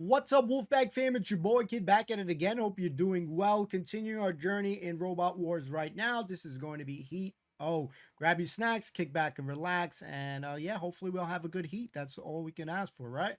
What's up, Wolfpack fam? It's your boy Kid back at it again. Hope you're doing well. Continuing our journey in Robot Wars right now. This is going to be heat. Oh, grab your snacks, kick back and relax. And yeah, hopefully we'll have a good heat. That's all we can ask for, right?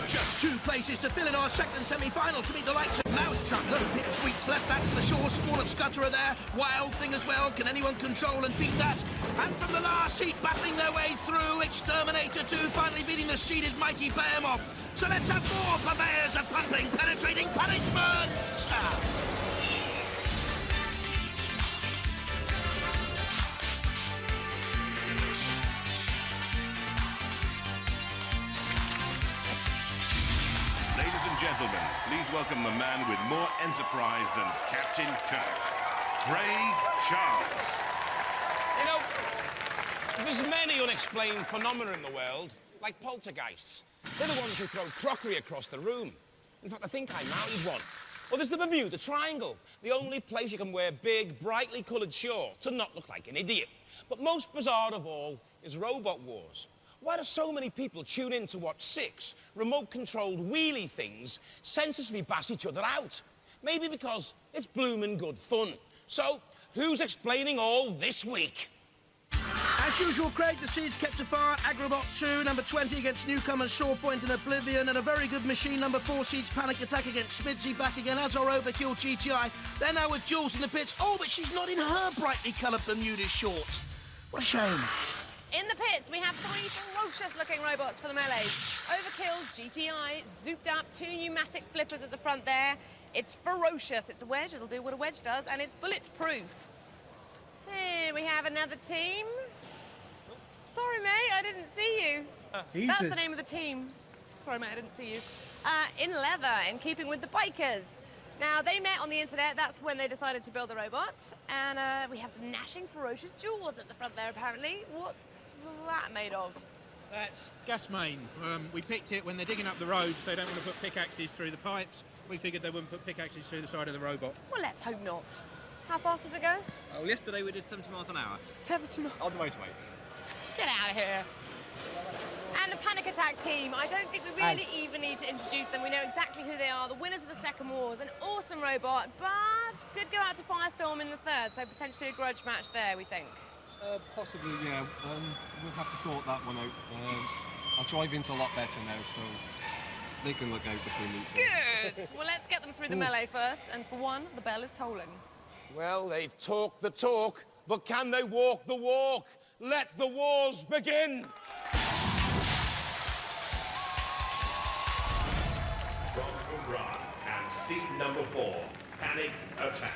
Just two places to fill in our second semi-final to meet the likes of Mousetrap, Low Pip Squeaks, left back to the shore, Spawn of Scutterer there, Wild Thing as well, can anyone control and beat that? And from the last heat, battling their way through, Exterminator 2 finally beating the seeded mighty Behemoth. So let's have more purveyors of pumping, penetrating punishment! Gentlemen, please welcome the man with more enterprise than Captain Kirk, Ray Charles. You know, there's many unexplained phenomena in the world, like poltergeists. They're the ones who throw crockery across the room. In fact, I think I married one. Or there's the Bermuda Triangle, the only place you can wear big, brightly coloured shorts and not look like an idiot. But most bizarre of all is Robot Wars. Why do so many people tune in to watch 6 remote-controlled wheelie things senselessly bash each other out? Maybe because it's bloomin' good fun. So, who's explaining all this week? As usual, Craig, the seeds kept afar. Agrabot 2, number 20 against newcomers Shawpoint and Oblivion, and a very good machine, number 4 seeds Panic Attack against Smidsy, back again as our Overkill GTI. They're now with Jules in the pits. Oh, but she's not in her brightly coloured Bermuda shorts. What a shame. In the pits, we have 3 ferocious-looking robots for the melee. Overkill, GTI, zooped up, 2 pneumatic flippers at the front there. It's ferocious. It's a wedge. It'll do what a wedge does, and it's bulletproof. Here we have another team. Sorry, mate, I didn't see you. That's the name of the team. Sorry, mate, I didn't see you. In leather, in keeping with the bikers. Now, they met on the internet. That's when they decided to build the robot. And we have some gnashing, ferocious jaws at the front there, apparently. What's that made of? That's gas main. We picked it when they're digging up the roads. They don't want to put pickaxes through the pipes. We figured they wouldn't put pickaxes through the side of the robot. Well, let's hope not. How fast does it go? Oh, yesterday we did 70 miles an hour. 70 miles? On the motorway. Get out of here. And the Panic Attack team, I don't think we really even need to introduce them. We know exactly who they are, the winners of the Second Wars, an awesome robot, but did go out to Firestorm in the third, so potentially a grudge match there, we think. Possibly, yeah. We'll have to sort that one out. Our driving's a lot better now, so they can look out if we need to. Good. Well, let's get them through the melee first, and for one, the bell is tolling. Well, they've talked the talk, but can they walk the walk? Let the wars begin! And seed number 4, Panic Attack.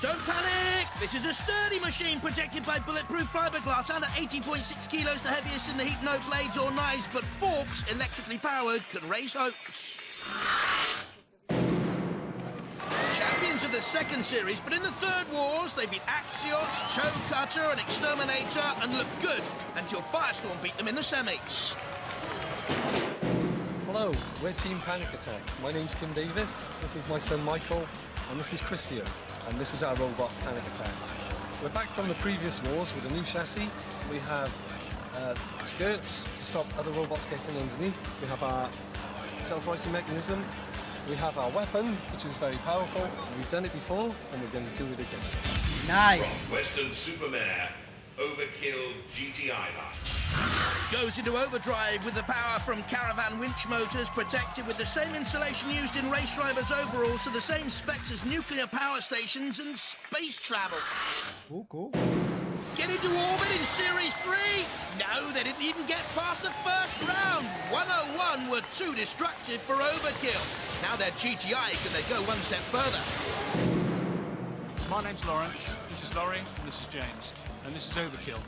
Don't panic! This is a sturdy machine protected by bulletproof fiberglass, under 80.6 kilos, the heaviest in the heat, no blades or knives, but forks, electrically powered, can raise hopes. Champions of the second series, but in the third wars, they beat Axios, Choe Cutter and Exterminator, and looked good until Firestorm beat them in the semis. Hello, we're Team Panic Attack. My name's Kim Davis, this is my son Michael, and this is Christian, and this is our robot Panic Attack. We're back from the previous wars with a new chassis. We have skirts to stop other robots getting underneath. We have our self-righting mechanism. We have our weapon, which is very powerful. We've done it before, and we're going to do it again. Nice. From Weston Supermare, Overkill GTI line. Goes into overdrive with the power from Caravan winch motors, protected with the same insulation used in race drivers' overalls, so the same specs as nuclear power stations and space travel. Cool. Get into orbit in Series 3? No, they didn't even get past the first round. 101 were too destructive for Overkill. Now they're GTI, can they go one step further? My name's Lawrence, this is Laurie, and this is James, and this is Overkill.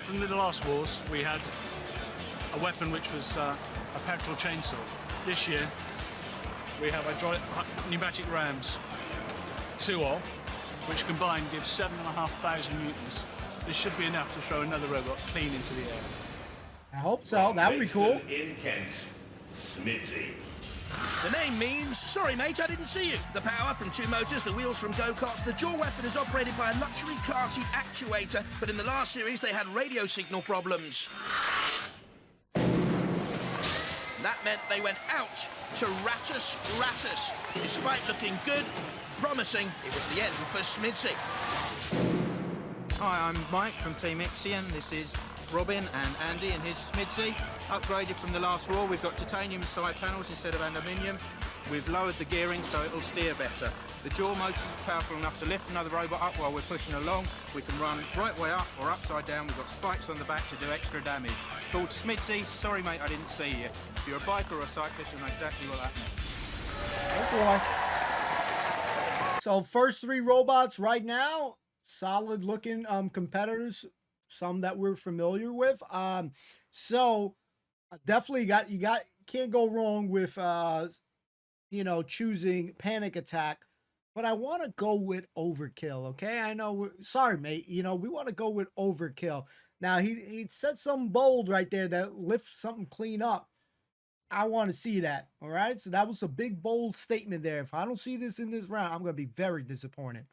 From the last wars, we had a weapon which was a petrol chainsaw. This year, we have pneumatic rams, 2 of, which combined give 7,500 newtons. This should be enough to throw another robot clean into the air. I hope so. That would be cool. In Kent, Smidsy. The name means, sorry mate, I didn't see you. The power from 2 motors, the wheels from go-karts. The Johathan is operated by a luxury car seat actuator, but in the last series they had radio signal problems. That meant they went out to Ratus. Despite looking good, promising, it was the end for Smidsy. Hi, I'm Mike from Team Ixion. This is Robin and Andy and his Smidsy. Upgraded from the last Raw, we've got titanium side panels instead of aluminium. We've lowered the gearing so it'll steer better. The jaw motor is powerful enough to lift another robot up while we're pushing along. We can run right way up or upside down. We've got spikes on the back to do extra damage. Called Smidsy. Sorry mate, I didn't see you. If you're a biker or a cyclist, you know exactly what that means. Oh boy. So first 3 robots right now, solid looking competitors, some that we're familiar with. So definitely can't go wrong with choosing Panic Attack, but I want to go with Overkill. Okay, I know. Sorry, mate. We want to go with Overkill. Now he said something bold right there that lifts something clean up. I want to see that. All right, so that was a big bold statement there. If I don't see this in this round, I'm gonna be very disappointed.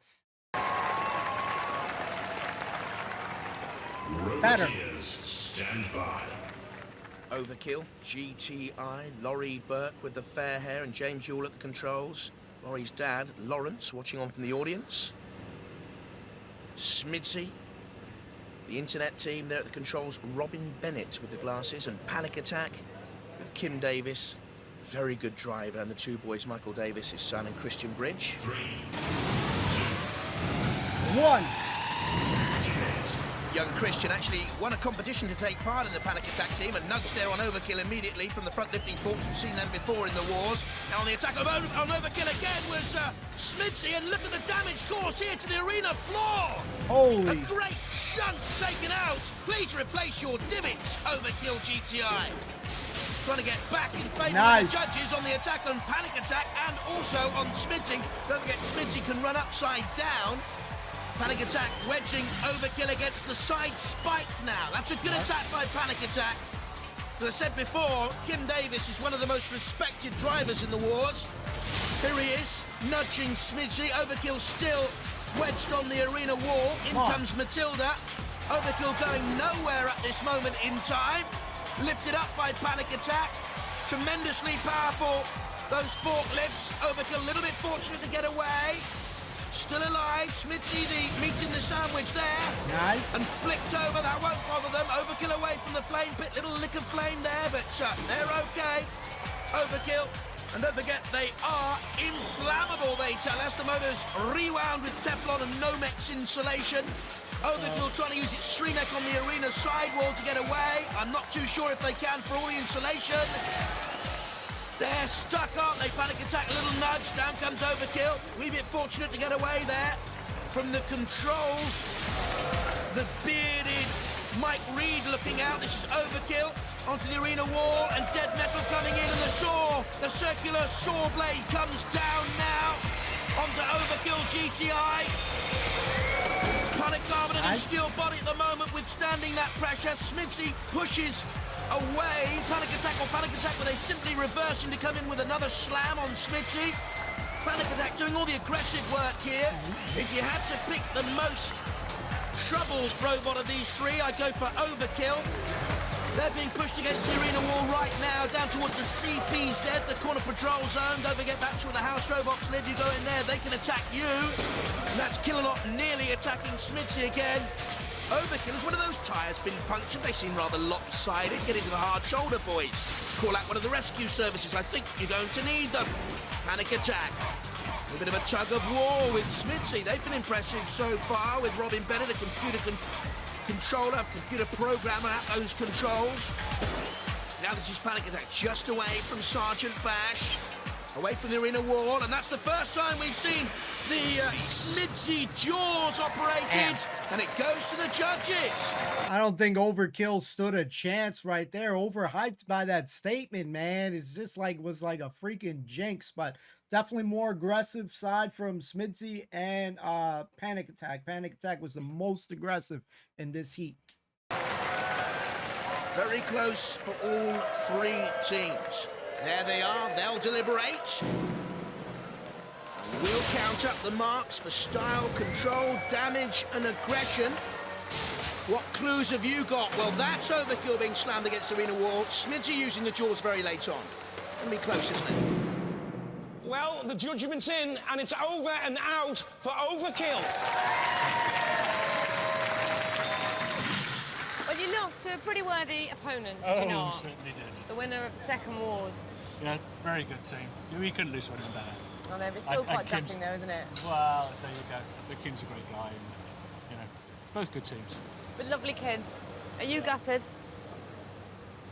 Better. Stand by. Overkill, GTI, Laurie Burke with the fair hair and James Yule at the controls. Laurie's dad, Lawrence, watching on from the audience. Smidsy, the internet team there at the controls, Robin Bennett with the glasses, and Panic Attack with Kim Davis, very good driver, and the 2 boys, Michael Davis, his son, and Christian Bridge. 3, 1. Young Christian actually won a competition to take part in the Panic Attack team and nudged there on Overkill immediately from the front lifting forks. We've seen them before in the wars. Now on the attack on Overkill again was Smidsy, and look at the damage caused here to the arena floor. Holy. A great chunk taken out. Please replace your divots, Overkill GTI. Trying to get back in favour of the judges on the attack on Panic Attack and also on Smidsy. Don't forget Smidsy can run upside down. Panic Attack wedging Overkill against the side spike now. That's a good attack by Panic Attack. As I said before, Kim Davis is one of the most respected drivers in the wars. Here he is, nudging Smidsy. Overkill still wedged on the arena wall. In comes Matilda. Overkill going nowhere at this moment in time. Lifted up by Panic Attack. Tremendously powerful, those forklifts. Overkill a little bit fortunate to get away. Still alive, Smidsy meat in the sandwich there. Nice. And flicked over, that won't bother them. Overkill away from the flame pit, little lick of flame there, but they're okay. Overkill, and don't forget, they are inflammable, they tell us. The motor's rewound with Teflon and Nomex insulation. Overkill trying to use its stream neck on the arena sidewall to get away. I'm not too sure if they can for all the insulation. They're stuck, aren't they? Panic Attack, a little nudge. Down comes Overkill. Wee bit fortunate to get away there. From the controls, the bearded Mike Reed looking out. This is Overkill. Onto the arena wall, and Dead Metal coming in, and the circular saw blade comes down now. Onto Overkill GTI. Polycarbonate and steel body at the moment, withstanding that pressure. Smidsy pushes away. Panic Attack, but they simply reversing to come in with another slam on Smidsy. Panic Attack doing all the aggressive work here. If you had to pick the most troubled robot of these 3, I'd go for Overkill. They're being pushed against the arena wall right now, down towards the CPZ, the corner patrol zone. Don't forget, that's where the house robots live. You go in there, they can attack you. And that's Killalot nearly attacking Smidsy again. Overkill is one of those tyres been punctured. They seem rather lopsided. Get into the hard shoulder, boys. Call out one of the rescue services. I think you're going to need them. Panic Attack. A bit of a tug of war with Smidsy. They've been impressive so far with Robin Bennett, a computer controller, computer programmer at those controls. Now this is Panic Attack just away from Sergeant Bash. Away from the arena wall, and that's the first time we've seen the Smidsy jaws operated, and it goes to the judges. I don't think Overkill stood a chance right there. Overhyped by that statement, man. It's just was like a freaking jinx, but definitely more aggressive side from Smidsy and Panic Attack. Panic Attack was the most aggressive in this heat. Very close for all 3 teams. There they are, they'll deliberate. We'll count up the marks for style, control, damage and aggression. What clues have you got? Well, that's Overkill being slammed against the arena wall. Smidgy using the jaws very late on. Gonna be close, isn't it? Well, the judgment's in, and it's over and out for Overkill. Well, you lost to a pretty worthy opponent, did you not? Certainly did. The winner of the second wars. Yeah, very good team. We couldn't lose one of them. I know, but it's still quite Kim's- gutting though, isn't it? Well, there you go. The Kim's a great guy, and both good teams. But lovely kids. Are you gutted?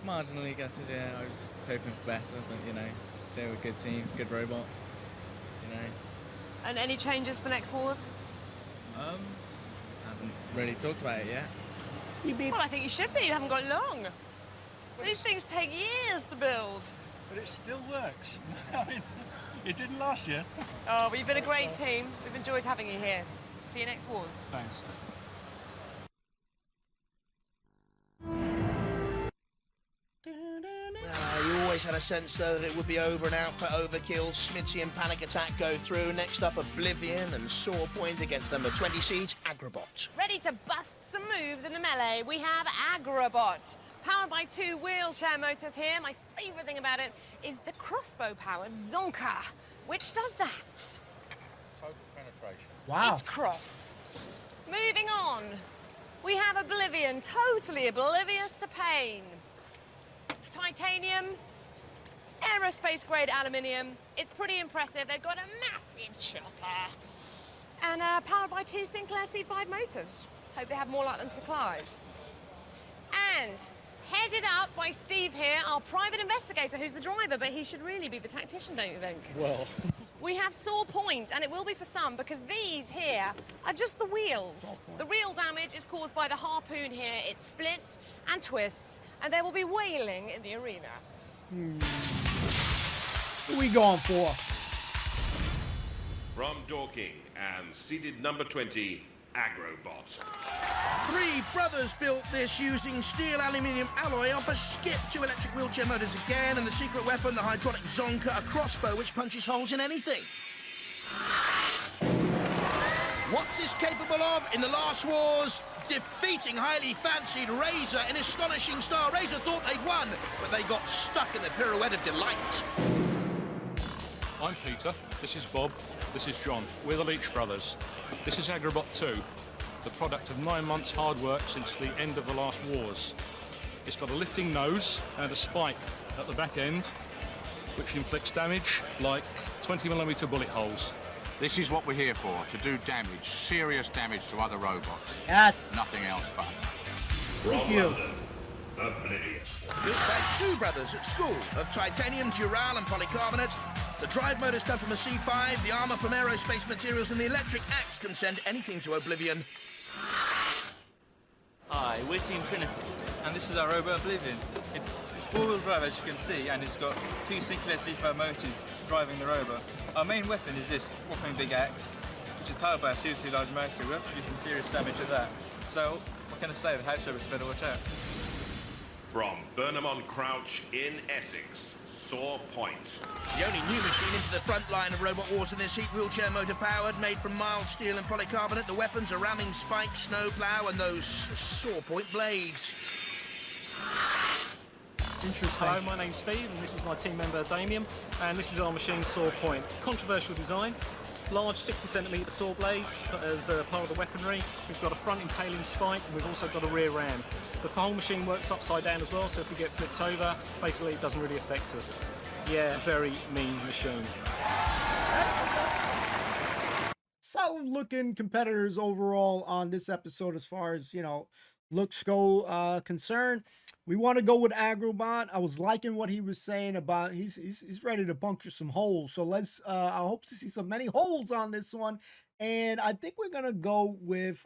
Marginally gutted, yeah. I was hoping for better, but they were a good team, good robot. And any changes for next wars? Haven't really talked about it yet. Well, I think you should be. You haven't got long. These things take years to build. But it still works. I mean, it didn't last year. Oh, but you've been a great team. We've enjoyed having you here. See you next wars. Thanks. You always had a sense, though, that it would be over and out for Overkill. Smithy and Panic Attack go through. Next up, Oblivion and Saw Point against number 20 seed, Agrabot. Ready to bust some moves in the melee, we have Agrabot. Powered by 2 wheelchair motors here. My favourite thing about it is the crossbow-powered Zonka, which does that. Total penetration. Wow. It's cross. Moving on, we have Oblivion, totally oblivious to pain. Titanium, aerospace-grade aluminium. It's pretty impressive. They've got a massive chopper. And powered by 2 Sinclair C5 motors. Hope they have more luck than Sir Clive. And headed up by Steve here, our private investigator, who's the driver, but he should really be the tactician, don't you think? Well, We have Saw Point, and it will be for some, because these here are just the wheels. The real damage is caused by the harpoon here. It splits and twists, and there will be wailing in the arena. Who we going for? From Dorking and seeded number 20, Agrobot. 3 brothers built this using steel aluminium alloy off a skip. 2 electric wheelchair motors again, and the secret weapon, the hydraulic Zonka, a crossbow which punches holes in anything. What's this capable of? In the last wars, defeating highly fancied Razor in astonishing style. Razor thought they'd won, but they got stuck in the pirouette of delight. I'm Peter, this is Bob, this is John. We're the Leach brothers. This is Agrabot 2, the product of 9 months hard work since the end of the last wars. It's got a lifting nose and a spike at the back end, which inflicts damage like 20mm bullet holes. This is what we're here for, to do damage, serious damage to other robots. Yes. Nothing else but. Thank you. Oblivious. Built by 2 brothers at school of titanium, dural and polycarbonate. The drive motors come from a C5, the armour from aerospace materials, and the electric axe can send anything to oblivion. Hi, we're Team Trinity, and this is our robot Oblivion. It's 4-wheel drive, as you can see, and it's got 2 Sinclair C5 motors driving the robot. Our main weapon is this whopping big axe, which is powered by a seriously large motor. We're up to do some serious damage with that. So, what can I say? The house show is better watch out. From Burnham-on-Crouch in Essex, Saw Point. The only new machine into the front line of Robot Wars in this heat, wheelchair motor powered, made from mild steel and polycarbonate. The weapons are ramming spike, snowplow, and those Saw Point blades. Interesting. Hello, my name's Steve, and this is my team member Damien, and this is our machine Saw Point. Controversial design, large 60cm saw blades as part of the weaponry. We've got a front impaling spike, and we've also got a rear ram. The whole machine works upside down as well, so if we get flipped over, basically it doesn't really affect us. Yeah, very mean machine. Solid looking competitors overall on this episode as far as, looks go concerned. We want to go with Agrobot. I was liking what he was saying about he's ready to puncture some holes. So let's I hope to see some many holes on this one. And I think we're gonna go with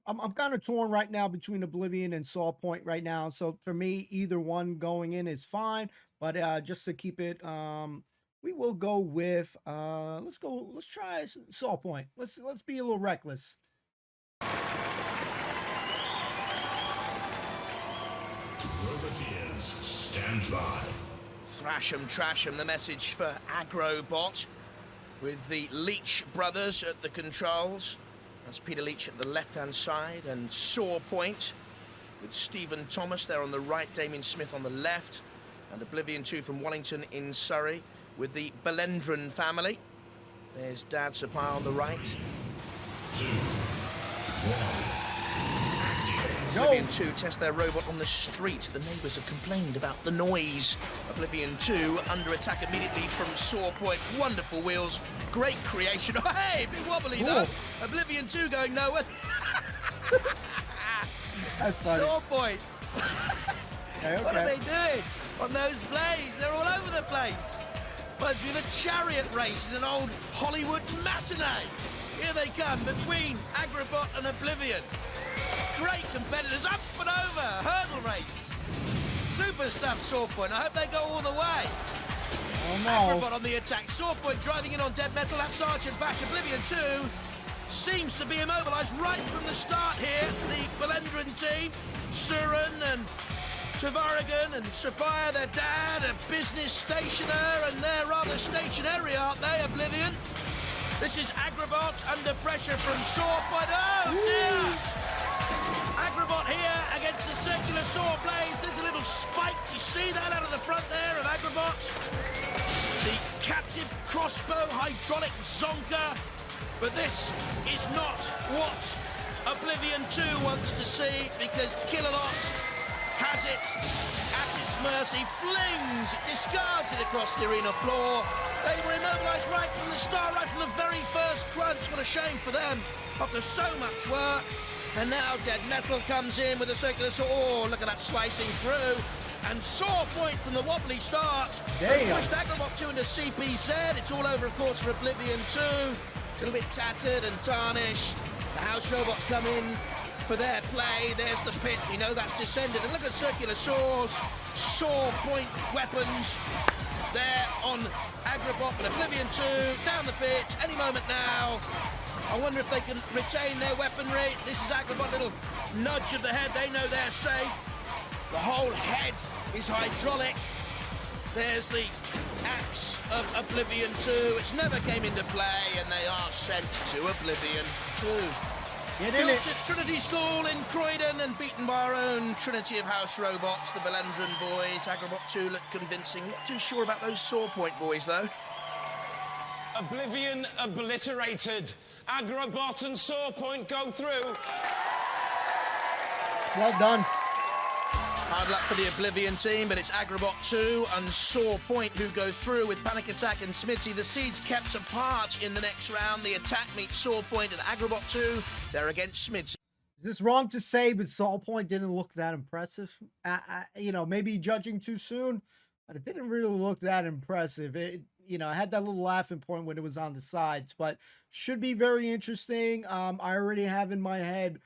I'm kind of torn right now between Oblivion and Saw Point right now. So for me, either one going in is fine. But just to keep it we will go with let's try Saw Point. Let's be a little reckless. Roboteers, stand by. Thrash 'em, trash 'em, the message for Agrobot, with the Leach brothers at the controls. That's Peter Leach at the left-hand side, and Saw Point with Stephen Thomas there on the right, Damien Smith on the left, and Oblivion 2 from Wellington in Surrey with the Belendran family. There's Dad Sapire on the right. 2, 1. Oblivion 2 test their robot on the street. The neighbours have complained about the noise. Oblivion 2 under attack immediately from Saw Point. Wonderful wheels, great creation. Oh, hey, a bit wobbly though. Oblivion 2 going nowhere. That's funny. Saw Point. Okay. What are they doing on those blades? They're all over the place. Reminds me of a chariot race in an old Hollywood matinee. Here they come between Agrobot and Oblivion. Great competitors, up and over, hurdle race. Super stuff, Saw Point. I hope they go all the way. Oh no. Agrobot on the attack. Saw Point driving in on Dead Metal. That's Sergeant Bash. Oblivion 2 seems to be immobilised right from the start here. The Belendran team, Surin and Tavaragan and Sapire, their dad, a business stationer, and they're rather stationary, aren't they, Oblivion? This is Agrobot under pressure from Saw Point. Oh dear! Agrobot here against the circular saw blades. There's a little spike. You see that out of the front there of Agrobot? The captive crossbow hydraulic zonker. But this is not what Oblivion 2 wants to see, because Killalot has it at its mercy, flings it, discards it across the arena floor. They were immobilised right from the start, right from the very first crunch. What a shame for them after so much work. And now Dead Metal comes in with a circular saw. Oh, look at that slicing through. And Saw Point from the wobbly start has pushed Agrobot 2 into CPZ. It's all over, of course, for Oblivion 2. A little bit tattered and tarnished. The house robots come in for their play. There's the pit. We know that's descended. And look at circular saws. Saw Point weapons there on Agrobot. But Oblivion 2 down the pit any moment now. I wonder if they can retain their weaponry. This is Agrobot, little nudge of the head. They know they're safe. The whole head is hydraulic. There's the axe of Oblivion 2, which never came into play, and they are sent to Oblivion 2. Built at Trinity School in Croydon and beaten by our own Trinity of House robots, the Belendran boys. Agrobot 2 look convincing. Not too sure about those Saw Point boys, though. Oblivion obliterated. Agrobot and Saw Point go through. Well done. Hard luck for the Oblivion team, but it's Agrobot 2 and Saw Point who go through with Panic Attack and Smithy. The seeds kept apart in the next round. The attack meets Saw Point and Agrobot 2. They're against Smithy. Is this wrong to say, but Saw Point didn't look that impressive? You know, maybe judging too soon, but it didn't really look that impressive. You know, I had that little laughing point when it was on the sides, but should be very interesting. I already have in my head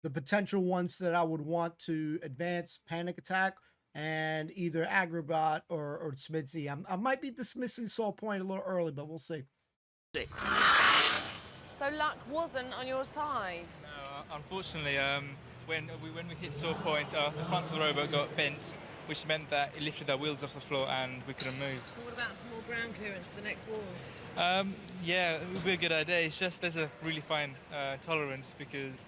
the potential ones that I would want to advance Panic Attack and either Agrobot or Smithy. I might be dismissing Saw Point a little early, but we'll see. So luck wasn't on your side? No, unfortunately, when we hit Saw Point, the front of the robot got bent, which meant that it lifted our wheels off the floor and we couldn't move. What about some more ground clearance for the next walls? Yeah, it would be a good idea. It's just there's a really fine tolerance, because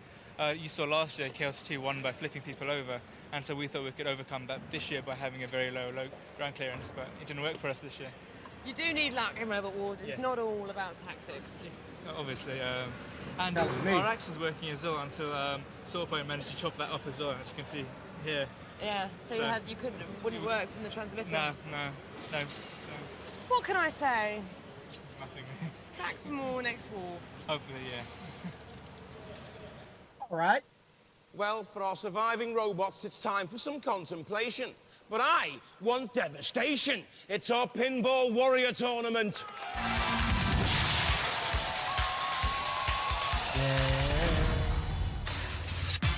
you saw last year Chaos 2 won by flipping people over, and so we thought we could overcome that this year by having a very low ground clearance, but it didn't work for us this year. You do need luck in Robot Wars. It's not all about tactics. Obviously. And our axe is working as well until Saw Point managed to chop that off as well, as you can see here. Yeah, so you wouldn't work from the transmitter? No. What can I say? Nothing. Back for more next war. Hopefully, yeah. All right. Well, for our surviving robots, it's time for some contemplation. But I want devastation. It's our Pinball Warrior Tournament.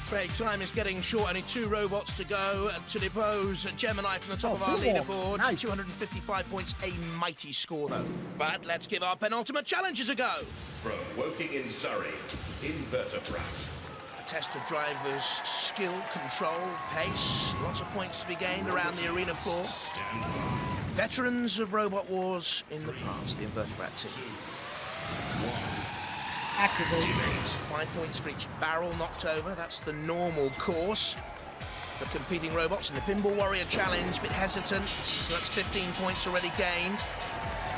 Craig, time is getting short. Only 2 robots to go to depose Gemini from the top of our leaderboard. Nice. 255 points, a mighty score, though. But let's give our penultimate challengers a go. From Woking in Surrey, Invertebrate. test of drivers' skill, control, pace. Lots of points to be gained around the arena floor. Veterans of Robot Wars in the past, the Invertebrate team. Activate. 5 points for each barrel knocked over. That's the normal course for competing robots in the Pinball Warrior Challenge. A bit hesitant, so that's 15 points already gained.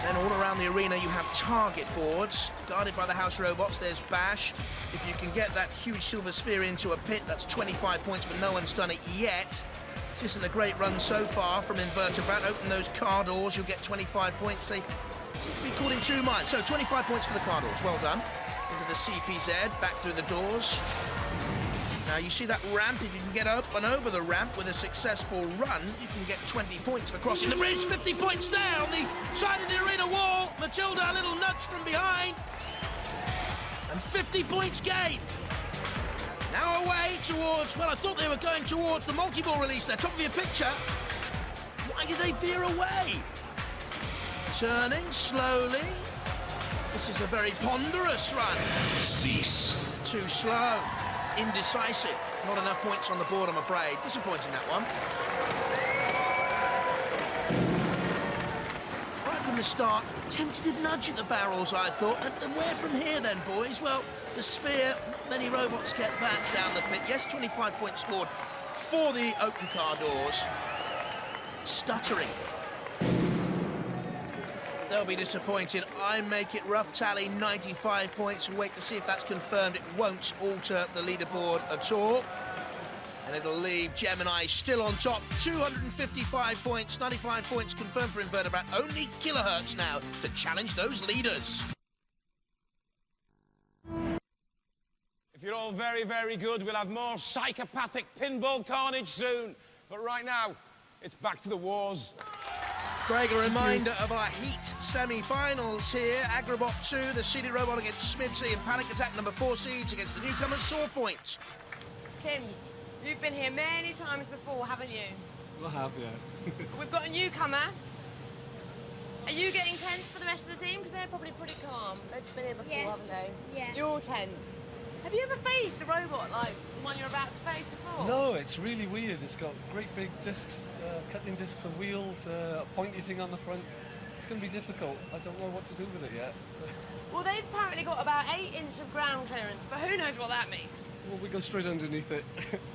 Then all around the arena you have target boards guarded by the house robots. There's Bash. If you can get that huge silver sphere into a pit, that's 25 points, but no one's done it yet. This isn't a great run so far from Invertebrate. Open those car doors, you'll get 25 points. They seem to be caught in two minds. So 25 points for the car doors. Well done. Into the CPZ, back through the doors. Now you see that ramp. If you can get up and over the ramp with a successful run, you can get 20 points for crossing the bridge. 50 points there on the side of the arena wall. Matilda, a little nudge from behind. And 50 points gained. Now away towards, well, I thought they were going towards the multi-ball release there. Top of your picture. Why did they veer away? Turning slowly. This is a very ponderous run. Cease. Too slow. Indecisive. Not enough points on the board, I'm afraid. Disappointing, that one. Right from the start, tentative nudge at the barrels, I thought. And where from here, then, boys? Well, the sphere, not many robots get that down the pit. Yes, 25 points scored for the open car doors. Stuttering. They'll be disappointed. I make it rough tally, 95 points. We'll wait to see if that's confirmed. It won't alter the leaderboard at all. And it'll leave Gemini still on top. 255 points, 95 points confirmed for Invertebrate. Only kilohertz now to challenge those leaders. If you're all very, very good, we'll have more psychopathic pinball carnage soon. But right now, it's back to the wars. Craig, a reminder of our Heat semi-finals here. Agrabot 2, the seeded robot against Smithy, and Panic Attack number 4 seeds against the newcomer Sawpoint. Kim, you've been here many times before, haven't you? I have, yeah. We've got a newcomer. Are you getting tense for the rest of the team? Because they're probably pretty calm. They've been here before, Yes. haven't they? Yes. You're tense. Have you ever faced a robot like the one you're about to face before? No, it's really weird. It's got great big discs, cutting disc for wheels, a pointy thing on the front. It's going to be difficult. I don't know what to do with it yet. So. Well, they've apparently got about 8 inches of ground clearance, but who knows what that means? Well, we go straight underneath it.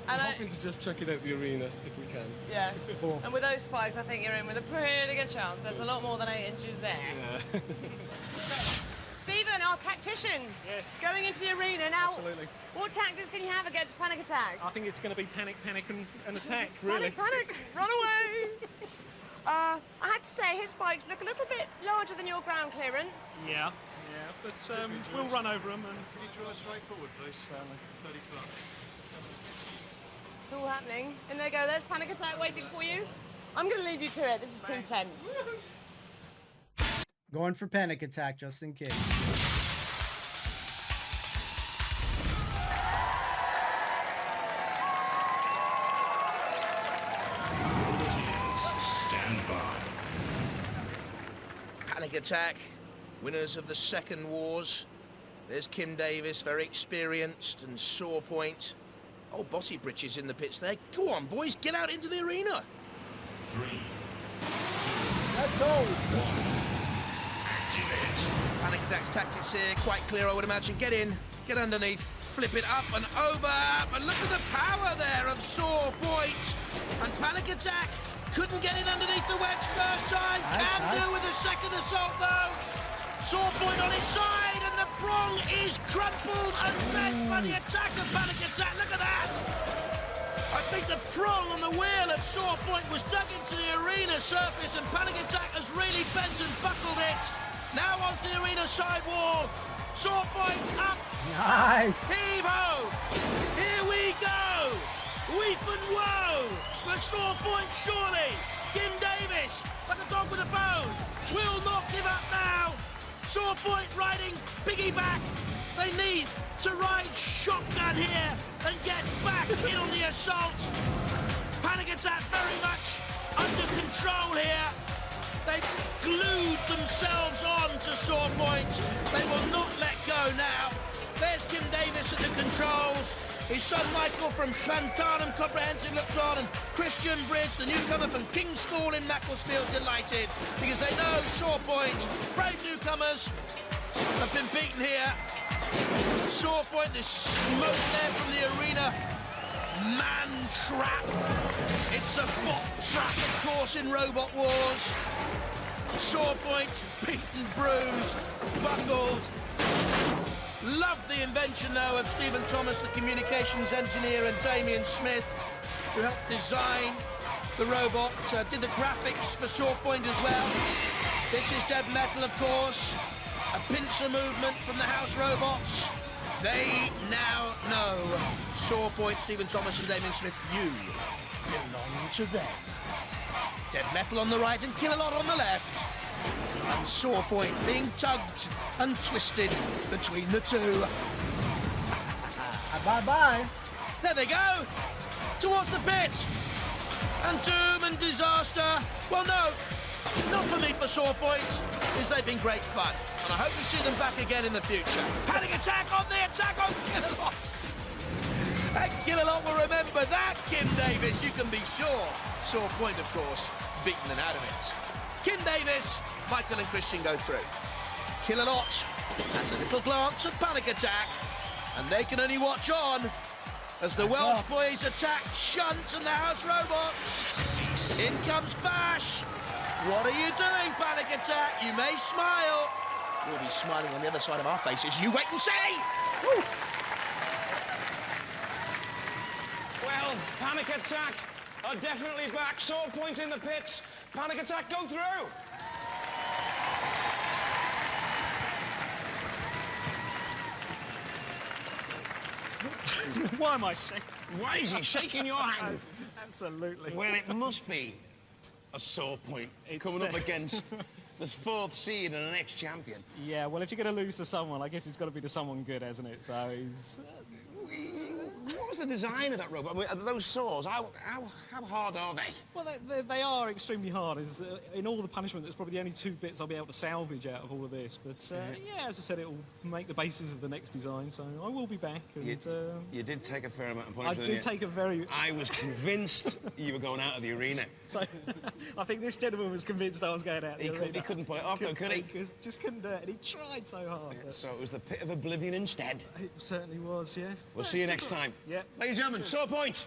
I'm hoping to just chuck it out the arena if we can. Yeah. Cool. And with those spikes, I think you're in with a pretty good chance. There's a lot more than 8 inches there. Yeah. Stephen, our tactician. Yes. Going into the arena now. Absolutely. What tactics can you have against Panic Attack? I think it's going to be panic, and attack, really. Panic, run away! I have to say, his spikes look a little bit larger than your ground clearance. Yeah, but we'll run over them and... Can you draw us right forward, please? 30 foot. It's all happening. In they go, there's Panic Attack waiting for you. I'm going to leave you to it. This is too tense. Going for Panic Attack, just in case. Stand by. Panic Attack, winners of the second wars. There's Kim Davis, very experienced, and Sawpoint. Oh, Bossy Britches in the pits there. Go on, boys, get out into the arena. 3, 2, Let's go! 1. Activate. Panic Attack's tactics here, quite clear, I would imagine. Get in, get underneath, flip it up and over. But look at the power there of Sawpoint. And Panic Attack couldn't get in underneath the wedge first time. Can do with a second assault, though. Sawpoint on its side, and the prong is crumpled and bent by the attack of Panic Attack. Look at that! I think the prong on the wheel of Sawpoint was dug into the arena surface, and Panic Attack has really bent and buckled it. Now onto the arena side wall. Sawpoint up. Nice! Heave-ho! Here we go! Weep and woe! For Sawpoint, surely! Kim Davis, like a dog with a bone, will not give up now! Sawpoint riding piggyback. They need to ride shotgun here and get back in on the assault. Panic Attack very much under control here. They've glued themselves on to Sawpoint. They will not let go now. There's Kim Davis at the controls. His son Michael from Llantarnam Comprehensive looks on, and Christian Bridge, the newcomer from King's School in Macclesfield, delighted because they know Sawpoint, brave newcomers, have been beaten here. Sawpoint, this smoke there from the arena. Man trap. It's a bot trap, of course, in Robot Wars. Sawpoint, beaten, bruised, buckled. Love the invention, though, of Stephen Thomas, the communications engineer, and Damien Smith, who helped design the robot, did the graphics for Sawpoint as well. This is Dead Metal, of course. A pincer movement from the House Robots. They now know Sawpoint, Stephen Thomas and Damien Smith, you belong to them. Dead Metal on the right and Kill-A-Lot on the left. And Sawpoint being tugged and twisted between the two. Bye-bye. There they go, towards the pit. And doom and disaster. Well, no, not for me for Sawpoint, because they've been great fun. And I hope we see them back again in the future. Panic attack on the attack on Kill-A-Lot. And Kill-A-Lot will remember that, Kim Davis, you can be sure. Sawpoint, of course, beaten and out of it. Kim Davis, Michael and Christian go through. Kill-A-Lot has a little glance at Panic Attack, and they can only watch on as the Welsh boys attack Shunt and the House Robots. In comes Bash. What are you doing, Panic Attack? You may smile. We'll be smiling on the other side of our faces. You wait and see. Woo. Well, Panic Attack are definitely back. Sawpoint in the pits. Panic Attack go through. Why am I shaking? Why is he shaking your hand? Absolutely. Well, it must be a Sawpoint coming up against this fourth seed and an ex-champion. Yeah, well, if you're going to lose to someone, I guess it's got to be to someone good, hasn't it? So he's... What was the design of that robot? I mean, those saws, how hard are they? Well, they are extremely hard. In all the punishment, there's probably the only two bits I'll be able to salvage out of all of this. But, yeah, as I said, it'll make the basis of the next design, so I will be back. And, you did take a fair amount of punishment. I did take a very... I was convinced you were going out of the arena. So, I think this gentleman was convinced I was going out of the arena. He couldn't pull it off, though, could he? Just couldn't do it, and he tried so hard. Yeah, so it was the pit of oblivion instead. It certainly was, yeah. We'll see you next time. Yeah. Ladies and gentlemen, Sawpoint.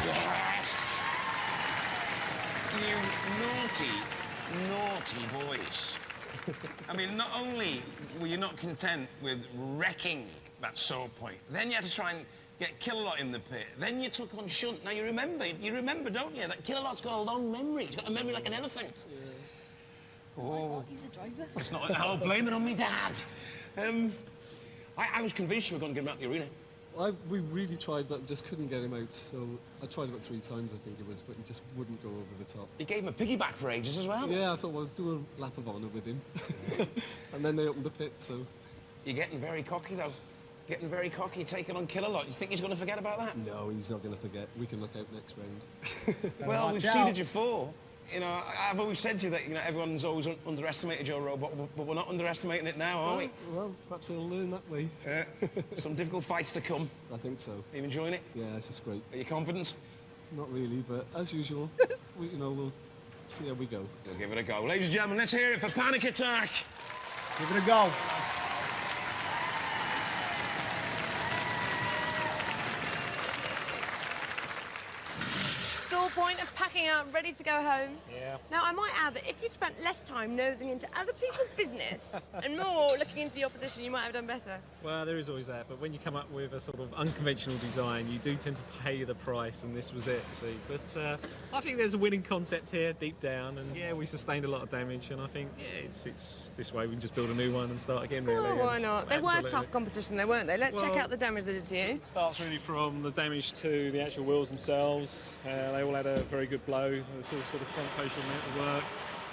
Yes! You naughty boys. I mean, not only were you not content with wrecking that Sawpoint, then you had to try and get Kill-A-Lot in the pit. Then you took on Shunt. Now, you remember, don't you, that Kill-A-Lot's got a long memory. He's got a memory like an elephant. Yeah. Oh. He's the driver. It's not... I'll blame it on me dad. I was convinced you were going to get him out of the arena. We really tried, but just couldn't get him out. So I tried about 3 times, I think it was, but he just wouldn't go over the top. You gave him a piggyback for ages as well. Yeah, I thought, well, do a lap of honour with him. And then they opened the pit, so... You're getting very cocky, though. Getting very cocky, taking on Kill-A-Lot. You think he's going to forget about that? No, he's not going to forget. We can look out next round. Well, we've seeded you 4. You know, I've always said to you that, you know, everyone's always underestimated your robot, but we're not underestimating it now, are we? Well, perhaps they'll learn that way. Some difficult fights to come. I think so. Are you enjoying it? Yeah, this is great. Are you confident? Not really, but as usual, we'll see how we go. We'll give it a go. Ladies and gentlemen, let's hear it for Panic Attack. Give it a go. Point of packing up, ready to go home. Yeah. Now, I might add that if you'd spent less time nosing into other people's business and more looking into the opposition, you might have done better. Well, there is always that, but when you come up with a sort of unconventional design, you do tend to pay the price, and this was it, you see. But I think there's a winning concept here, deep down, and yeah, we sustained a lot of damage, and I think, yeah, it's this way we can just build a new one and start again, really. Oh, why not? They Absolutely. were tough competition, though, weren't they? Let's check out the damage they did to you. It starts really from the damage to the actual wheels themselves. They all had a very good blow. It's all sort of front facial metalwork,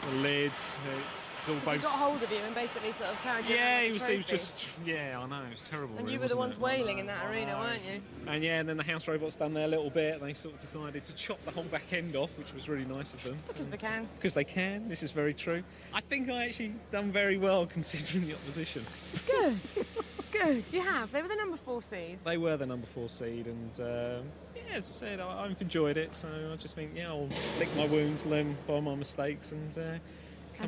the lids. It's all both. He got hold of you and basically sort of carried you. Yeah, he was just. Yeah, I know. It was terrible. And really, you were the wasn't ones it? wailing in that arena, weren't you? And yeah, and then the house robots done their little bit. They sort of decided to chop the whole back end off, which was really nice of them. Because they can. Because they can. This is very true. I think I actually done very well considering the opposition. Good. Good, you have. They were the number 4 seed. They were the number 4 seed, and yeah, as I said, I've enjoyed it. So I just think, yeah, I'll lick my wounds, learn by my mistakes, and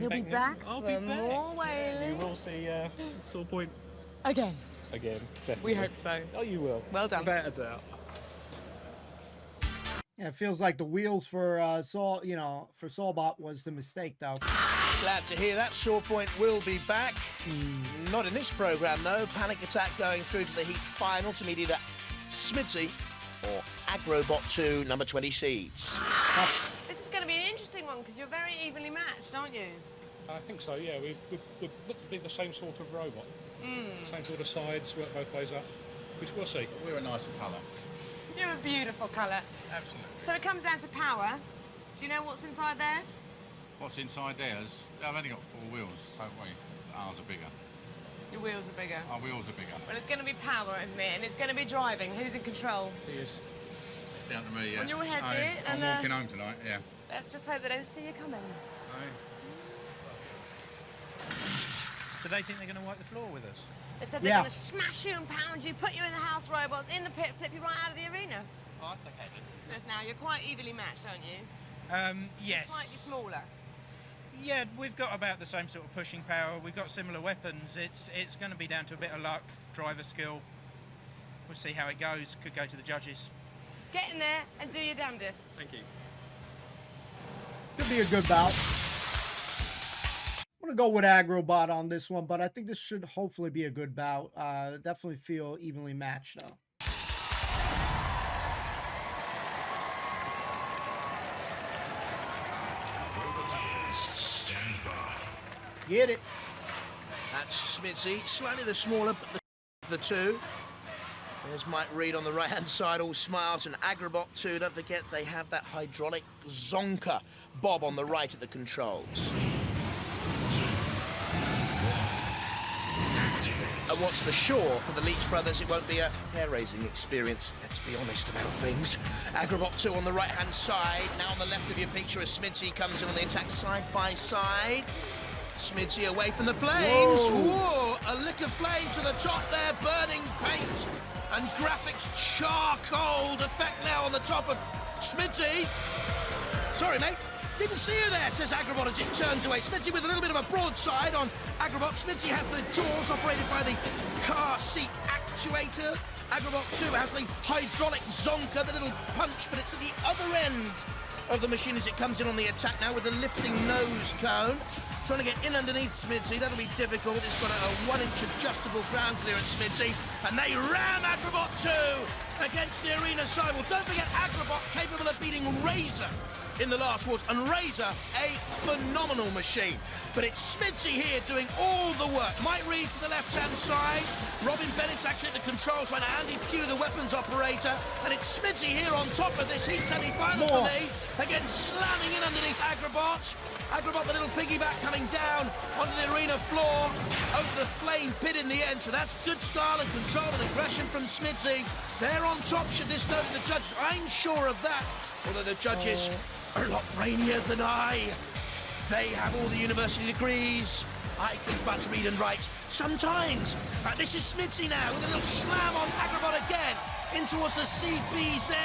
you'll be back I'll for be back. more Yeah, whaling. you will see Saw Point Again. definitely. We hope so. Oh, you will. Well done. Without a doubt. Yeah, it feels like the wheels for Saul, for Sawbot was the mistake, though. Glad to hear that. Saw Point will be back. Not in this programme, though. Panic Attack going through to the heat final to meet either Smidsy or Agrobot 2, number 20 seeds. This is going to be an interesting one because you're very evenly matched, aren't you? I think so, yeah. We look to be the same sort of robot. Same sort of sides, work both ways up. We'll see. We're a nicer colour. You're a beautiful colour. Absolutely. So it comes down to power. Do you know what's inside theirs? What's inside theirs? I've only got 4 wheels, so ours are bigger. Your wheels are bigger. Our wheels are bigger. Well, it's going to be power, isn't it? And it's going to be driving. Who's in control? He is. It's down to me, yeah. On your head, bit, I'm and, walking home tonight, yeah. Let's just hope they don't see you coming. Do they think they're going to wipe the floor with us? They said they're going to smash you and pound you, put you in the house robots, in the pit, flip you right out of the arena. Oh, that's okay then. Because now you're quite evenly matched, aren't you? Yes. You're slightly smaller. Yeah, we've got about the same sort of pushing power. We've got similar weapons. It's going to be down to a bit of luck, driver skill. We'll see how it goes. Could go to the judges. Get in there and do your damnedest. Thank you. Could be a good bout. I'm going to go with Agrobot on this one, but I think this should hopefully be a good bout. Definitely feel evenly matched, though. Stand by. Get it. That's Smidsy, slightly the smaller but the 2. There's Mike Reed on the right-hand side, all smiles, and Agrobot 2. Don't forget, they have that hydraulic zonker bob on the right at the controls. And what's for sure, for the Leach brothers, it won't be a hair-raising experience. Let's be honest about things. Agrobot 2 on the right-hand side. Now on the left of your picture as Smidsy comes in on the attack side by side. Smidsy away from the flames. Whoa, a lick of flame to the top there, burning paint. And graphics charcoal effect now on the top of Smidsy. Sorry, mate. Didn't see you there, says Agrobot as it turns away. Smidsy with a little bit of a broadside on Agrobot. Smidsy has the jaws operated by the car seat actuator. Agrobot 2 has the hydraulic zonker, the little punch, but it's at the other end of the machine as it comes in on the attack now with the lifting nose cone. Trying to get in underneath Smidsy, that'll be difficult. It's got a 1-inch adjustable ground clearance, Smidsy, and they ram Agrobot 2 against the arena side. Well, don't forget Agrobot capable of beating Razor in the last wars, and Razor, a phenomenal machine. But it's Smidsy here doing all the work. Mike Reed to the left-hand side. Robin Bennett's actually at the control side. Andy Pugh, the weapons operator. And it's Smidsy here on top of this heat semi-final for me. Again, slamming in underneath Agrobot. Agrobot, the little piggyback coming down onto the arena floor. Over the flame pit in the end. So that's good style and control and aggression from Smidsy. They're on top, should this go to the judges? I'm sure of that. Although the judges are a lot brainier than I. They have all the university degrees. I can but read and write sometimes. This is Smidsy now with a little slam on Agrobot again. In towards the CBZ.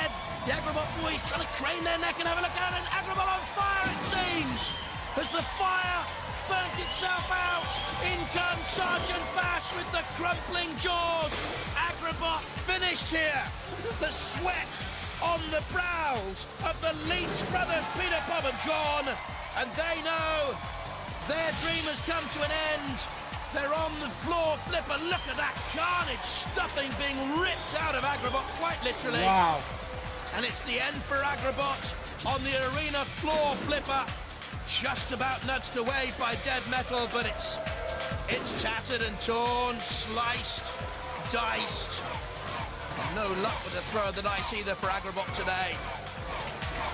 The Agrobot boys trying to crane their neck and have a look out. And Agrobot on fire, it seems. As the fire burnt itself out. In comes Sergeant Bash with the crumpling jaws. Agrobot finished here. The sweat on the brows of the Leach brothers, Peter, Bob and John. And they know their dream has come to an end. They're on the floor flipper. Look at that carnage, stuffing being ripped out of Agrobot, quite literally. Wow. And it's the end for Agrobot on the arena floor flipper. Just about nudged away by dead metal, but it's tattered and torn, sliced, diced. No luck with the throw of the dice either for Agrobot today.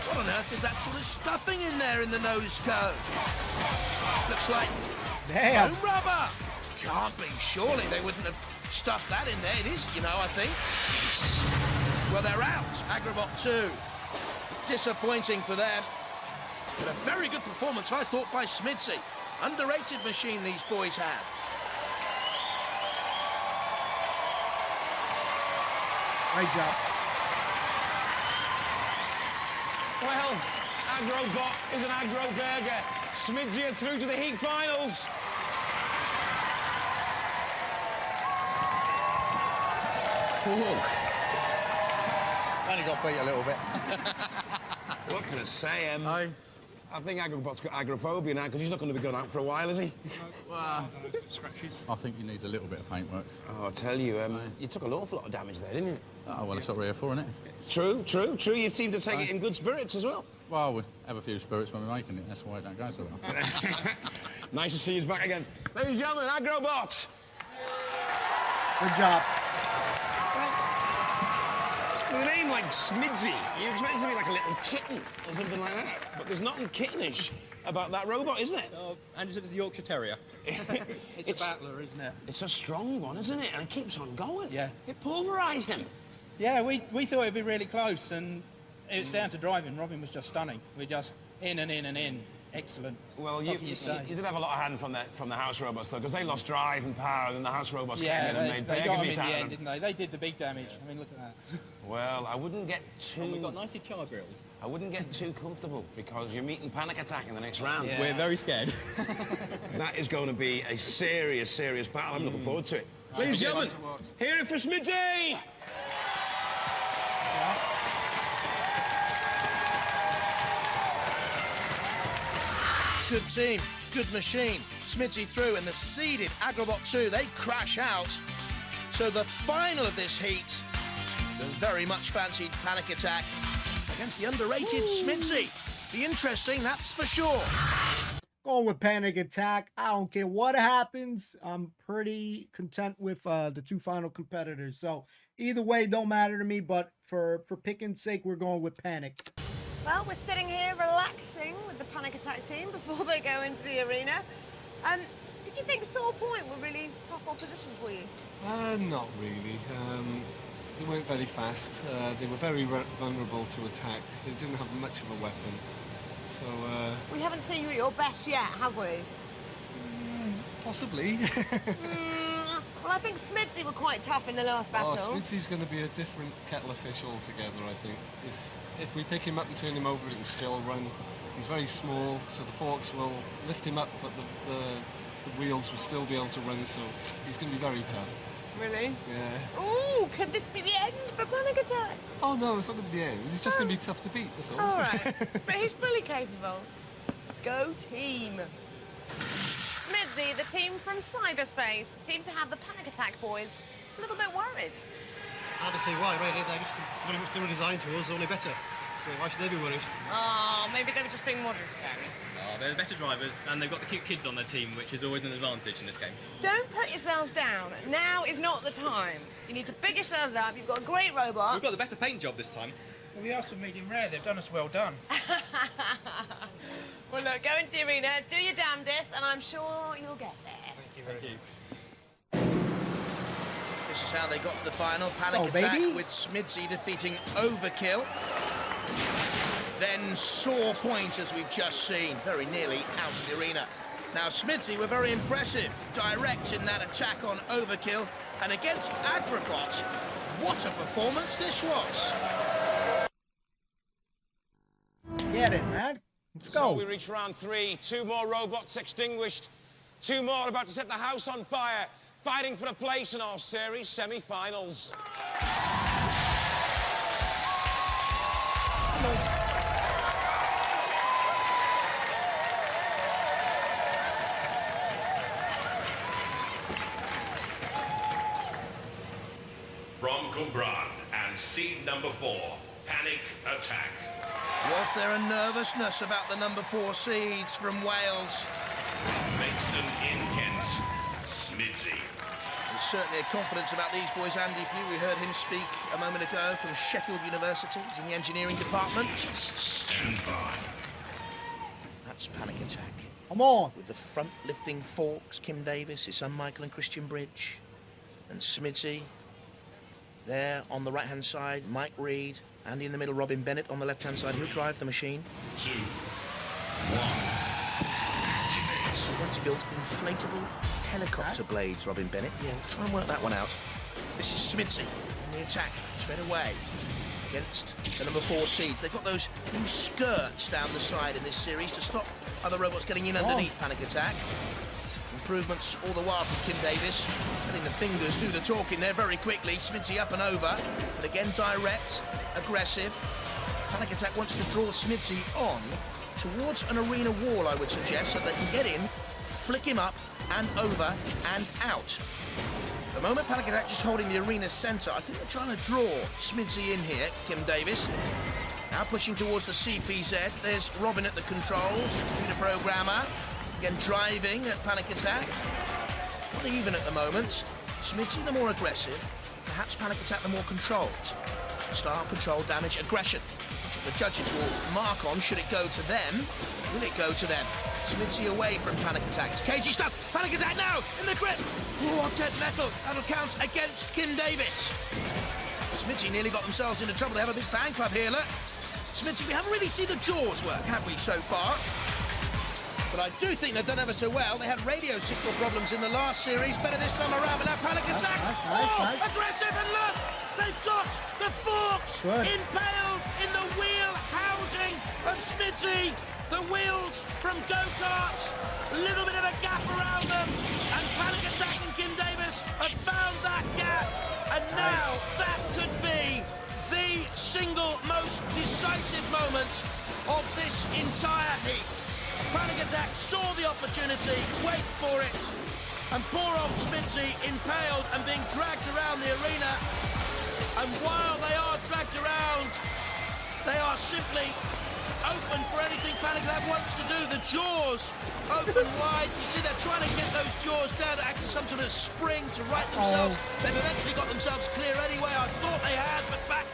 What on earth is that sort of stuffing in there in the nose cone? Looks like foam rubber. Can't be, surely they wouldn't have stuffed that in there. It is, I think. Well, they're out, Agrobot 2. Disappointing for them. But a very good performance, I thought, by Smidsy. Underrated machine these boys have. Great job. Well, Agrobot is an aggro burger. Smidsy are through to the heat finals. Only got beat a little bit. What can I say? I think Agrobot's got agoraphobia now because he's not going to be going out for a while, is he? Well, I think he needs a little bit of paintwork. Oh, I tell you, you took an awful lot of damage there, didn't you? Oh, well, that's what we're here for, isn't it? True. You seem to take it in good spirits as well. Well, we have a few spirits when we're making it. That's why it don't go so well. Nice to see you back again. Ladies and gentlemen, Agrobot. Good job. With a name like Smidsy, you expect it to be like a little kitten or something like that. But there's nothing kittenish about that robot, isn't it? Oh, and it's a Yorkshire Terrier. It's a battler, isn't it? It's a strong one, isn't it? And it keeps on going. Yeah. It pulverised him. Yeah, we thought it'd be really close, and it's down to driving. Robin was just stunning. We're just in and in and in. Excellent. Well, you did have a lot of hand from the house robots, though, because they lost drive and power, and then the house robots came in and made they got them meat in the out of end, them. didn't they? They did the big damage. I mean, look at that. Well, I wouldn't get too... And we got nicely char-grilled. I wouldn't get too comfortable, because you're meeting Panic Attack in the next round. Yeah. We're very scared. That is going to be a serious, serious battle. I'm looking forward to it. Ladies and gentlemen, hear it for Smidsy! Good team, good machine. Smidsy through, and the seeded Agrobot 2, they crash out. So the final of this heat, the very much fancied Panic Attack against the underrated Smidsy. Be interesting, that's for sure. Going with Panic Attack. I don't care what happens. I'm pretty content with the two final competitors. So either way, don't matter to me. But for picking's sake, we're going with Panic. Well, we're sitting here relaxing with the Panic Attack team before they go into the arena. Did you think Saw Point were really tough opposition for you? Not really. They weren't very fast. They were very vulnerable to attacks. They didn't have much of a weapon. So, We haven't seen you at your best yet, have we? Possibly. Well, I think Smidsy were quite tough in the last battle. Oh, Smidsy's going to be a different kettle of fish altogether, I think. If we pick him up and turn him over, he can still run. He's very small, so the forks will lift him up, but the wheels will still be able to run, so he's going to be very tough. Really? Yeah. Ooh, could this be the end for Panic Attack? Oh, no, it's not going to be the end. He's just going to be tough to beat, that's all. All right, but he's fully capable. Go team. Smidsy, the team from cyberspace, seem to have the Panic Attack boys a little bit worried. Hard to see why, really. They're just very much similar design to us, only better. So why should they be worried? Oh, maybe they were just being modest then. Oh, they're the better drivers, and they've got the cute kids on their team, which is always an advantage in this game. Don't put yourselves down. Now is not the time. You need to big yourselves up. You've got a great robot. We've got the better paint job this time. Well, we asked for medium rare. They've done us well done. Well, look, go into the arena, do your damnedest, and I'm sure you'll get there. Thank you. This is how they got to the final. Panic Attack baby. with Smidsy defeating Overkill. Then Saw Point, as we've just seen, very nearly out of the arena. Now, Smidsy were very impressive, direct in that attack on Overkill, and against Agrobot, what a performance this was. Let's get it, man. Let's go. So we reach round 3. 2 more robots extinguished. 2 more about to set the house on fire, fighting for a place in our series semi-finals. From Cumbran and seed number 4, Panic Attack. Was there a nervousness about the number 4 seeds from Wales? Maidstone in Kent, Smidsy. There's certainly a confidence about these boys, Andy Pugh. We heard him speak a moment ago from Sheffield University. He's in the engineering department. Stand by. That's Panic Attack. Come on. With the front-lifting forks, Kim Davis, his son Michael and Christian Bridge. And Smidsy. There on the right-hand side, Mike Reed. Andy in the middle, Robin Bennett on the left-hand side. He'll drive the machine. 2, 1, activate. Once built inflatable helicopter blades, Robin Bennett. Yeah, try and work that one out. This is Smidsy. on the attack straight away against the number 4 seeds. They've got those new skirts down the side in this series to stop other robots getting in underneath Panic Attack. Improvements all the while from Kim Davis, letting the fingers do the talking there very quickly. Smithy up and over, but again direct, aggressive. Panic Attack wants to draw Smithy on towards an arena wall, I would suggest, so they can get in, flick him up and over and out. At the moment, Panic Attack just holding the arena centre. I think they're trying to draw Smithy in here, Kim Davis. Now pushing towards the CPZ. There's Robin at the controls, the computer programmer. Again, driving at Panic Attack. Not even at the moment. Smithy the more aggressive. Perhaps Panic Attack the more controlled. Style, control, damage, aggression. That's what the judges will mark on. Should it go to them? Will it go to them? Smithy away from Panic Attack. It's cagey stuff. Panic Attack now in the grip. Oh, dead metal. That'll count against Kim Davis. Smithy nearly got themselves into trouble. They have a big fan club here, look. Smithy, we haven't really seen the jaws work, have we, so far? But I do think they've done ever so well. They had radio signal problems in the last series. Better this time around, but now Panic Attack. Nice. Aggressive, and look! They've got the forks impaled in the wheel housing of Smithy. The wheels from go-karts. A little bit of a gap around them. And Panic Attack and Kim Davis have found that gap. And now that could be the single most decisive moment of this entire heat. Panic Attack saw the opportunity, wait for it, and poor old Smithy impaled and being dragged around the arena. And while they are dragged around, they are simply open for anything Panic Attack wants to do. The jaws open wide. You see they're trying to get those jaws down to act as some sort of spring to right themselves. They've eventually got themselves clear anyway. I thought they had, but back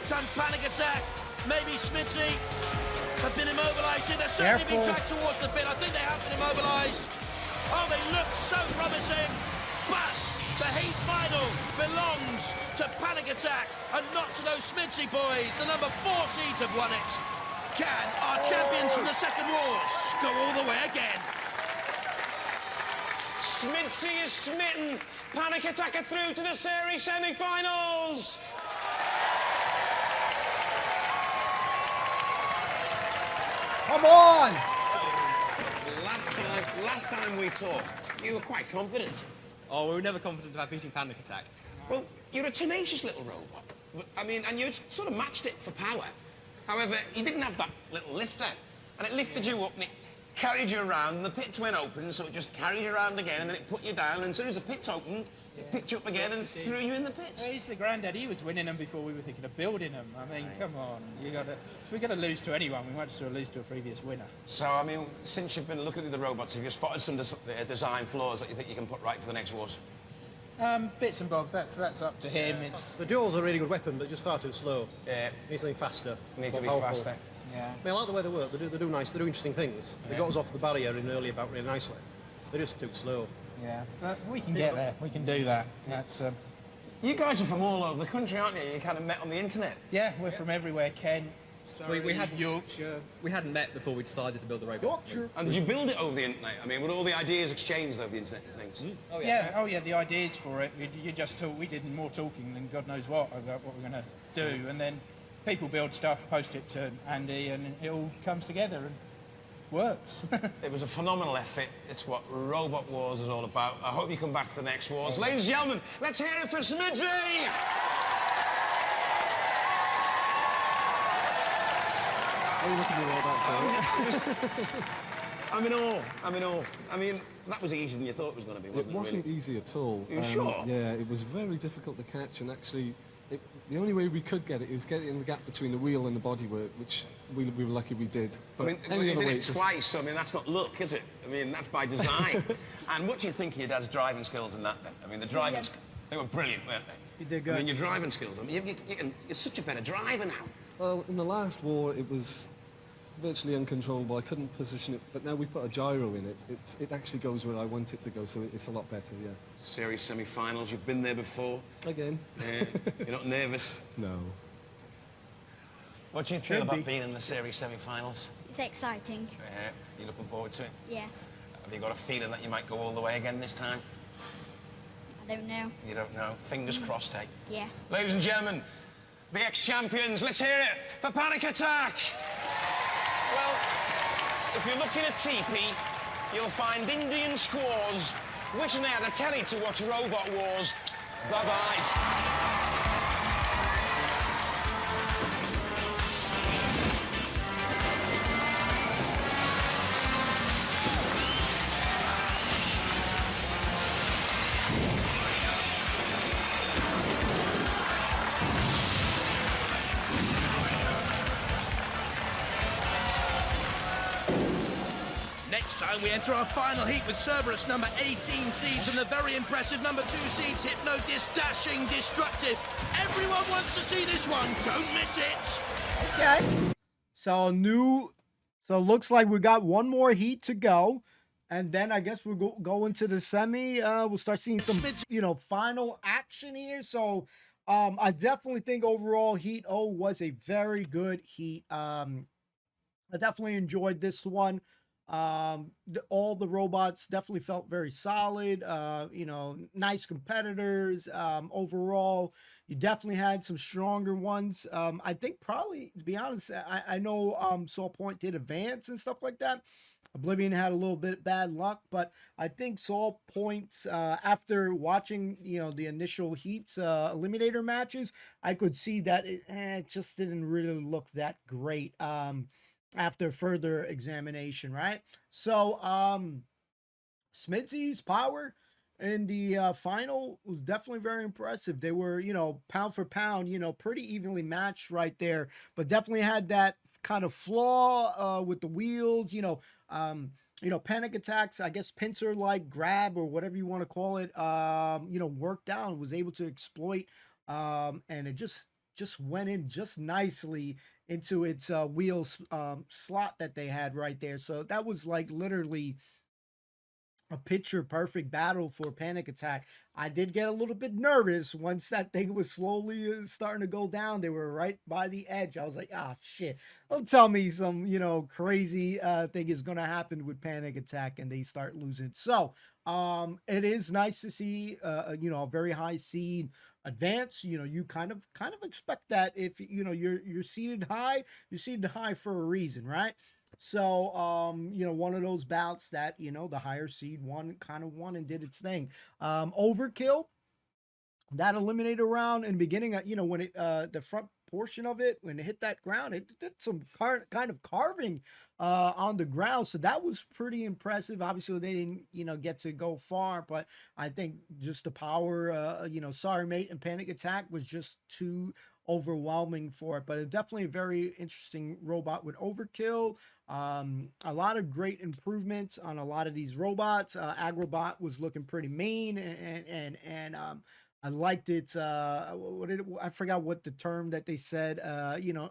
comes Panic Attack. Maybe Smithy have been immobilised here. They're certainly being dragged towards the pit. I think they have been immobilised. Oh, they look so promising. But the heat final belongs to Panic Attack and not to those Smithy boys. The number 4 seeds have won it. Can our champions from the Second Wars go all the way again? Smithy is smitten. Panic Attack are through to the series semi-finals. Come on! Last time we talked, you were quite confident. Oh, we were never confident about beating Panic Attack. Well, you're a tenacious little robot. I mean, and you sort of matched it for power. However, you didn't have that little lifter. And it lifted you up and it carried you around, and the pits went open, so it just carried you around again, and then it put you down, and as soon as the pits opened, it picked you up again and threw you in the pits. Well, he's the granddad. He was winning them before we were thinking of building them. I mean, come on. We're going to lose to anyone. We might as well lose to a previous winner. So, I mean, since you've been looking at the robots, have you spotted some design flaws that you think you can put right for the next wars? Bits and bobs. That's up to him. The duel's a really good weapon, but just far too slow. Yeah. Needs something faster. Needs to be powerful. faster. Yeah. I mean, I like the way they work. They do nice. They do interesting things. They got us off the barrier in early about really nicely. They're just too slow. Yeah, but we can get there. We can do that. That's. You guys are from all over the country, aren't you? You kind of met on the internet. Yeah, we're from everywhere. Kent, We had Yorkshire. We hadn't met before we decided to build the robot. Yorkshire. And did you build it over the internet? I mean, were all the ideas exchanged over the internet and things? Oh, yeah. Oh, yeah. The ideas for it. You just talk. We did more talking than God knows what about what we're going to do, and then people build stuff, post it to Andy, and it all comes together and works. It was a phenomenal effort. It's what Robot Wars is all about. I hope you come back to the next wars. Ladies and gentlemen, let's hear it for Smithy! Are you looking at all that? I'm in awe. I'm in awe. I mean, that was easier than you thought it was going to be, wasn't it? It wasn't really? easy at all. Are you sure? Yeah, it was very difficult to catch, and actually, the only way we could get it is get it in the gap between the wheel and the bodywork, which we were lucky we did. But I mean, any you other did way, it twice, so I mean, that's not luck, is it? I mean, that's by design. And what do you think of your dad's driving skills in that, then? I mean, the driving they were brilliant, weren't they? You did good. I mean, your driving skills, I mean, you're such a better driver now. Well, in the last war, it was virtually uncontrollable. I couldn't position it, but now we put a gyro in it. It actually goes where I want it to go, so it's a lot better, yeah. Series semi-finals, you've been there before. Again. You're not nervous? No. What do you feel about being in the series semi-finals? It's exciting. You looking forward to it? Yes. Have you got a feeling that you might go all the way again this time? I Don't know. You don't know. Fingers crossed, eh? Yes. Ladies and gentlemen, the ex-champions, let's hear it for Panic Attack! Well, if you're looking at TP, you'll find Indian squaws wishing they had a telly to watch Robot Wars. Bye-bye. Next time we enter our final heat with Cerberus number 18 seeds and the very impressive number 2 seeds Hypnodis, Dashing, Destructive. Everyone wants to see this one. Don't miss it. Okay. So looks like we got one more heat to go. And then I guess we'll go into the semi. We'll start seeing some, final action here. So I definitely think overall Heat O was a very good heat. I definitely enjoyed this one. All the robots definitely felt very solid. Nice competitors. Overall, you definitely had some stronger ones. I think probably, to be honest, I know Saw Point did advance and stuff like that. Oblivion had a little bit bad luck, but I think Saw Points, after watching, the initial heats, eliminator matches, I could see that it just didn't really look that great. After further examination, right? So, Smidsy's power in the final was definitely very impressive. They were, pound for pound, pretty evenly matched right there, but definitely had that kind of flaw with the wheels, Panic Attacks, I guess pincer like grab or whatever you want to call it, worked down, was able to exploit, and it just went in just nicely into its wheels slot that they had right there. So that was like literally a picture perfect battle for Panic Attack. I did get a little bit nervous once that thing was slowly starting to go down. They were right by the edge. I was like, shit, don't tell me some, crazy thing is going to happen with Panic Attack and they start losing. So it is nice to see, a very high seed advance. You kind of expect that if, you're seated high for a reason, right? So, one of those bouts that, the higher seed won and did its thing. Overkill, that eliminator round in the beginning, when it, the front portion of it, when it hit that ground, it did some kind of carving on the ground. So that was pretty impressive. Obviously, they didn't, get to go far, but I think just the power, Sorry Mate and Panic Attack was just too overwhelming for it. But it's definitely a very interesting robot with Overkill. A lot of great improvements on a lot of these robots. Agrobot was looking pretty mean, and I liked it. I forgot what the term that they said,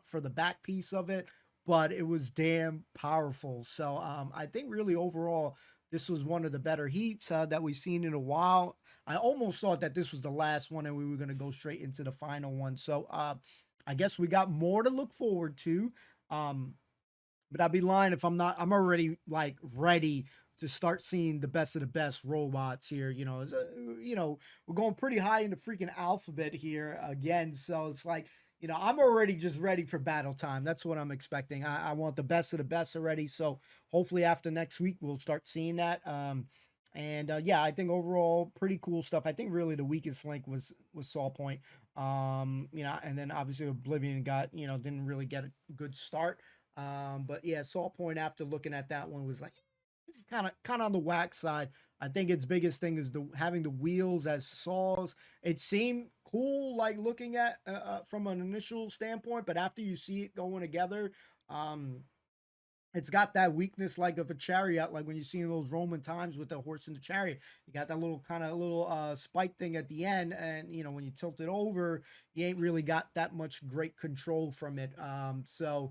for the back piece of it, but it was damn powerful. So I think really overall, this was one of the better heats that we've seen in a while. I almost thought that this was the last one and we were going to go straight into the final one. So I guess we got more to look forward to. But I'd be lying if I'm already like ready to start seeing the best of the best robots here. We're going pretty high in the freaking alphabet here again. So it's like, I'm already just ready for battle time. That's what I'm expecting. I want the best of the best already. So hopefully after next week, we'll start seeing that. I think overall pretty cool stuff. I think really the weakest link was Saw Point. And then obviously Oblivion didn't really get a good start. But yeah, Saw Point after looking at that one was like, it's kind of on the whack side. I think its biggest thing is having the wheels as saws. It seemed cool, like looking at from an initial standpoint, but after you see it going together, it's got that weakness like of a chariot, like when you see in those Roman times with the horse and the chariot. You got that little spike thing at the end, and when you tilt it over, you ain't really got that much great control from it. So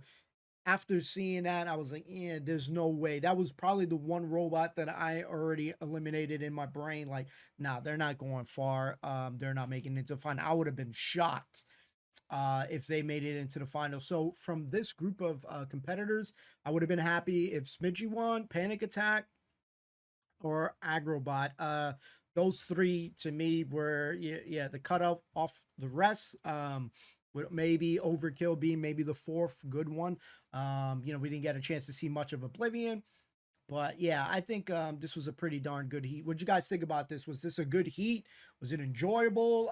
after seeing that, I was like, yeah, there's no way. That was probably the one robot that I already eliminated in my brain. Like, nah, they're not going far. They're not making it to the final. I would have been shocked if they made it into the final. So from this group of competitors, I would have been happy if Smidgy won, Panic Attack, or Agrobot. Those three to me were yeah the cutoff off the rest. With maybe Overkill being maybe the fourth good one. We didn't get a chance to see much of Oblivion. But yeah, I think this was a pretty darn good heat. What'd you guys think about this? Was this a good heat? Was it enjoyable?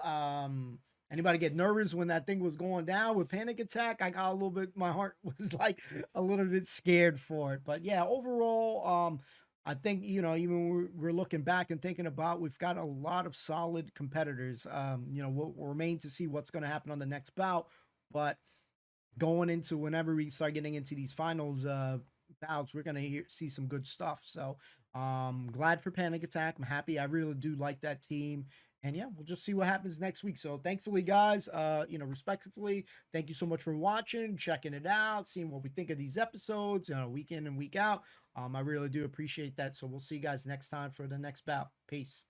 Anybody get nervous when that thing was going down with Panic Attack? I got a little bit, my heart was like a little bit scared for it. But yeah, overall, I think, even we're looking back and thinking about, we've got a lot of solid competitors. We'll remain to see what's going to happen on the next bout. But going into whenever we start getting into these finals, bouts, we're gonna see some good stuff. So glad for Panic Attack. I'm happy. I really do like that team. And yeah, we'll just see what happens next week. So thankfully, guys, respectively, thank you so much for watching, checking it out, seeing what we think of these episodes, week in and week out. I really do appreciate that. So we'll see you guys next time for the next bout. Peace.